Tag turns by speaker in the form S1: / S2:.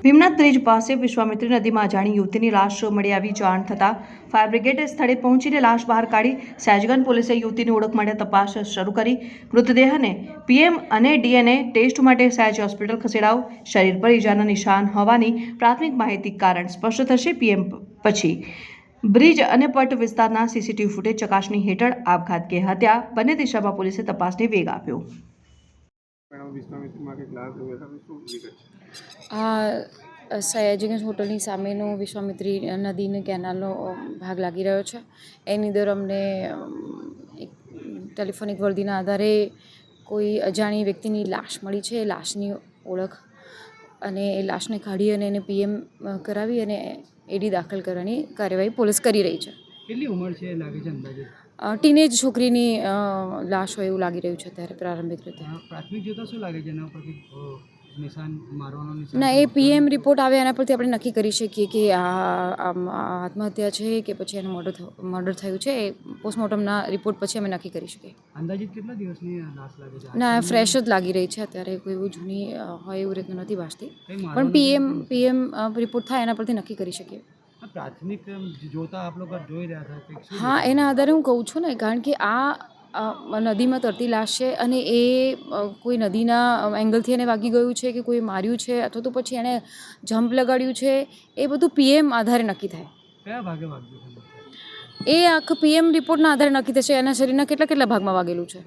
S1: Bhimnath bridge પાસે વિશ્વામિત્રી નદીમાં અજાણી યુવતીની લાશ મળી આવી જાણ થતાં ફાયર બ્રિગેડ સ્થળે પહોંચીને લાશ બહાર કાઢી સહેજગંજ પોલીસે યુવતીની ઓળખ માટે તપાસ શરૂ કરી મૃતદેહને પીએમ અને ડીએનએ ટેસ્ટ માટે સહેજ હોસ્પિટલ ખસેડાવ શરીર પર ઈજાના નિશાન હોવાની પ્રાથમિક માહિતી કારણ સ્પષ્ટ થશે પીએમ પછી બ્રિજ અને પટ વિસ્તારના સીસીટીવી ફૂટેજ ચકાસણી હેઠળ આપઘાત કે હત્યા બંને દિશામાં પોલીસે તપાસને વેગ આપ્યો।
S2: સયાજીગંજ હોટલની સામેનો વિશ્વામિત્રી નદીની કેનાલનો ભાગ લાગી રહ્યો છે। એની અંદર અમને એક ટેલિફોનિક વર્દીના આધારે કોઈ અજાણી વ્યક્તિની લાશ મળી છે। લાશની ઓળખ અને એ લાશને કાઢી અને એને પીએમ કરાવી અને એડી દાખલ કરવાની કાર્યવાહી પોલીસ કરી રહી છે।
S3: કેટલી ઉંમર છે લાગે છે અંદાજે?
S2: ટીનેજ છોકરીની લાશ હોય એવું લાગી રહ્યું છે અત્યારે પ્રારંભિક રીતે।
S3: પ્રાથમિક જોતા શું લાગે છે એના પરથી નિશાન મારવાનો નિશાન?
S2: ના, એ પીએમ રિપોર્ટ આવે એના પરથી આપણે નક્કી કરી શકીએ કે આ આત્મહત્યા છે કે પછી એનું મર્ડર થયું છે। એ પોસ્ટમોર્ટમના રિપોર્ટ પછી અમે નક્કી કરી શકીએ।
S3: અંદાજિત કેટલા દિવસની લાશ લાગે છે?
S2: ના, ફ્રેશ જ લાગી રહી છે અત્યારે, કોઈ એવું જૂની હોય એવું રીતનું નથી વાંચતી, પણ પીએમ રિપોર્ટ થાય એના પરથી નક્કી કરી શકીએ।
S3: પ્રાથમિક જોતા આપ લોકો જોઈ રહ્યા હતા?
S2: હા, એના આધારે હું કહું છું ને, કારણ કે આ નદીમાં તરતી લાશ છે અને એ કોઈ નદીના એંગલથી એને વાગી ગયું છે કે કોઈ માર્યું છે અથવા તો પછી એને જમ્પ લગાડ્યું છે, એ બધું પીએમ આધારે નક્કી થાય।
S3: કયા ભાગે વાગ્યું છે?
S2: એ આખું પીએમ રિપોર્ટના આધારે નક્કી થશે એના શરીરના કેટલા ભાગમાં વાગેલું છે।